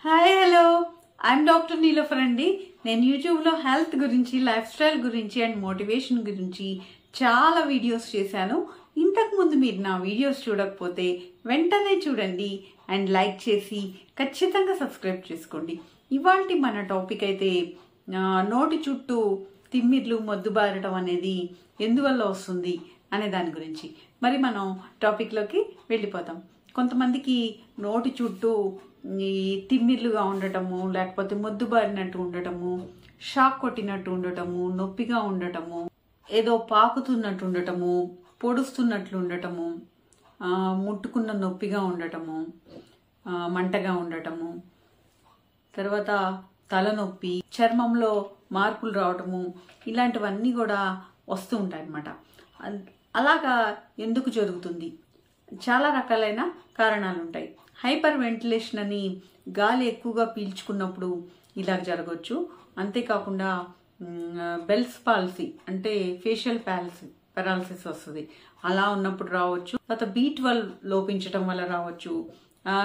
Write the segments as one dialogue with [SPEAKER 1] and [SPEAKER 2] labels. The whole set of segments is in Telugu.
[SPEAKER 1] Hi hello I'm doctor Niloufer అండి. నేను యూట్యూబ్లో హెల్త్ గురించి, లైఫ్ స్టైల్ గురించి అండ్ మోటివేషన్ గురించి చాలా వీడియోస్ చేశాను. ఇంతకుముందు మీరు నా వీడియోస్ చూడకపోతే వెంటనే చూడండి అండ్ లైక్ చేసి ఖచ్చితంగా సబ్స్క్రైబ్ చేసుకోండి. ఇవాల్టి మన టాపిక్ అయితే నోటి చుట్టూ తిమ్మిర్లు, మొద్దుబారటం అనేది ఎందువల్ల వస్తుంది అనే దాని గురించి. మరి మనం టాపిక్లోకి వెళ్ళిపోతాం. కొంతమందికి నోటి చుట్టూ ఈ తిమ్మిర్లుగా ఉండటము, లేకపోతే మొద్దుబారినట్టు ఉండటము, షాక్ కొట్టినట్టు ఉండటము, నొప్పిగా ఉండటము, ఏదో పాకుతున్నట్టు ఉండటము, పొడుస్తున్నట్లు ఉండటము, ముట్టుకున్న నొప్పిగా ఉండటము, మంటగా ఉండటము, తర్వాత తలనొప్పి, చర్మంలో మార్పులు రావటము, ఇలాంటివన్నీ కూడా వస్తూ ఉంటాయి అన్నమాట. అలాగా ఎందుకు జరుగుతుంది? చాలా రకాలైన కారణాలు ఉంటాయి. హైపర్ వెంటిలేషన్ అని గాలి ఎక్కువగా పీల్చుకున్నప్పుడు ఇలా జరగవచ్చు. అంతేకాకుండా బెల్స్ పాలసీ అంటే ఫేషియల్ పారాలసిస్ వస్తుంది, అలా ఉన్నప్పుడు రావచ్చు. తర్వాత B12 లోపించడం వల్ల రావచ్చు.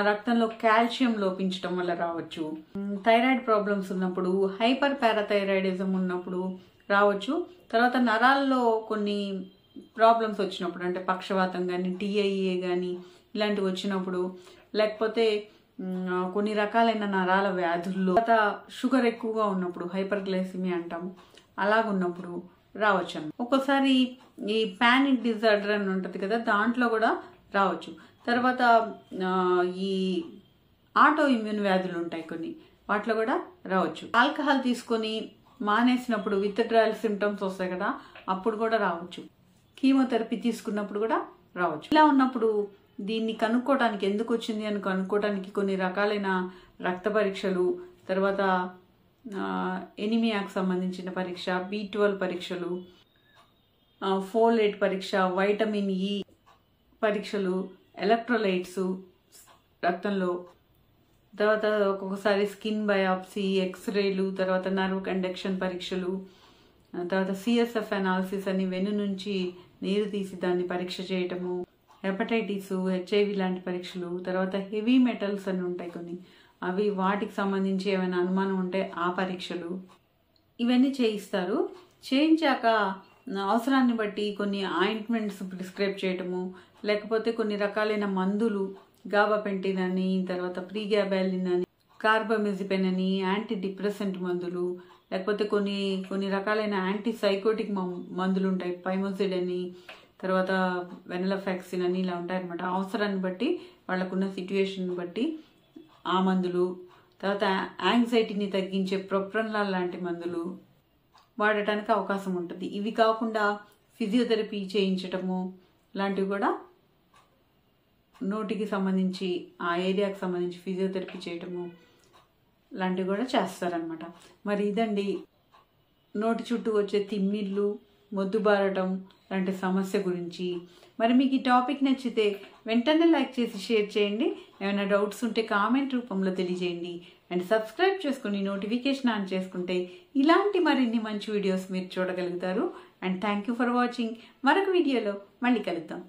[SPEAKER 1] రక్తంలో కాల్షియం లోపించడం వల్ల రావచ్చు. థైరాయిడ్ ప్రాబ్లమ్స్ ఉన్నప్పుడు, హైపర్ పారాథైరాయిడిజం ఉన్నప్పుడు రావచ్చు. తర్వాత నరాల్లో కొన్ని ప్రాబ్లమ్స్ వచ్చినప్పుడు, అంటే పక్షవాతం కానీ, TIA కానీ ఇలాంటివి వచ్చినప్పుడు, లేకపోతే కొన్ని రకాలైన నరాల వ్యాధుల్లో, తర్వాత షుగర్ ఎక్కువగా ఉన్నప్పుడు, హైపర్ గ్లైసిమియా అంటాము, అలాగున్నప్పుడు రావచ్చు అన్న. ఒక్కోసారి ఈ పానిక్ డిజార్డర్ అని ఉంటుంది కదా, దాంట్లో కూడా రావచ్చు. తర్వాత ఈ ఆటో ఇమ్యూన్ వ్యాధులు ఉంటాయి కొన్ని, వాటిలో కూడా రావచ్చు. ఆల్కహాల్ తీసుకొని మానేసినప్పుడు విత్డ్రాయల్ సిమ్టమ్స్ వస్తాయి కదా, అప్పుడు కూడా రావచ్చు. కీమోథెరపీ తీసుకున్నప్పుడు కూడా రావచ్చు. ఇలా ఉన్నప్పుడు దీన్ని కనుక్కోవడానికి, ఎందుకు వచ్చింది అని కనుక్కోవడానికి కొన్ని రకాలైన రక్త పరీక్షలు, తర్వాత ఎనిమియాకు సంబంధించిన పరీక్ష, B12 పరీక్షలు, ఫోలేట్ పరీక్ష, వైటమిన్ E పరీక్షలు, ఎలక్ట్రోలైట్స్ రక్తంలో, తర్వాత ఒక్కొక్కసారి స్కిన్ బయాప్సీ, ఎక్స్రేలు, తర్వాత నర్వ్ కండక్షన్ పరీక్షలు, తర్వాత CSF అనాలిసిస్ అని వెన్ను నుంచి నీరు తీసి దాన్ని పరీక్ష చేయటము, హెపటైటిస్, HIV లాంటి పరీక్షలు, తర్వాత హెవీ మెటల్స్ అని ఉంటాయి కొన్ని, అవి వాటికి సంబంధించి ఏమైనా అనుమానం ఉంటే ఆ పరీక్షలు, ఇవన్నీ చేయిస్తారు. చేయించాక అవసరాన్ని బట్టి కొన్ని ఆయింట్మెంట్స్ ప్రిస్క్రైబ్ చేయటము, లేకపోతే కొన్ని రకాలైన మందులు, గాబాపెంటిన్ అని, తర్వాత ప్రీగాబాలిన్ అని, కార్బమిజిపెన్ అని, యాంటీ డిప్రెసెంట్ మందులు, లేకపోతే కొన్ని రకాలైన యాంటీ సైకోటిక్ మందులు ఉంటాయి, పైమోజిడ్ అని, తర్వాత వెనలాఫాక్సిన్ అని, ఇలా ఉంటాయి అన్నమాట. అవసరాన్ని బట్టి, వాళ్ళకున్న సిట్యుయేషన్ బట్టి ఆ మందులు, తర్వాత యాంగ్జైటీని తగ్గించే ప్రొప్రన్లాల్ లాంటి మందులు వాడటానికి అవకాశం ఉంటుంది. ఇవి కాకుండా ఫిజియోథెరపీ చేయించటము లాంటివి కూడా, నోటికి సంబంధించి ఆ ఏరియాకి సంబంధించి ఫిజియోథెరపీ చేయటము లాంటివి కూడా చేస్తారనమాట. మరి ఇదండి నోటి చుట్టూ వచ్చే తిమ్మిర్లు, మొద్దుబారటం లాంటి సమస్య గురించి. మరి మీకు ఈ టాపిక్ నచ్చితే వెంటనే లైక్ చేసి షేర్ చేయండి. ఏమైనా డౌట్స్ ఉంటే కామెంట్ రూపంలో తెలియజేయండి. అండ్ సబ్స్క్రైబ్ చేసుకుని నోటిఫికేషన్ ఆన్ చేసుకుంటే ఇలాంటి మరిన్ని మంచి వీడియోస్ మీరు చూడగలుగుతారు. And thank you for watching. మరొక వీడియోలో మళ్ళీ కలుద్దాం.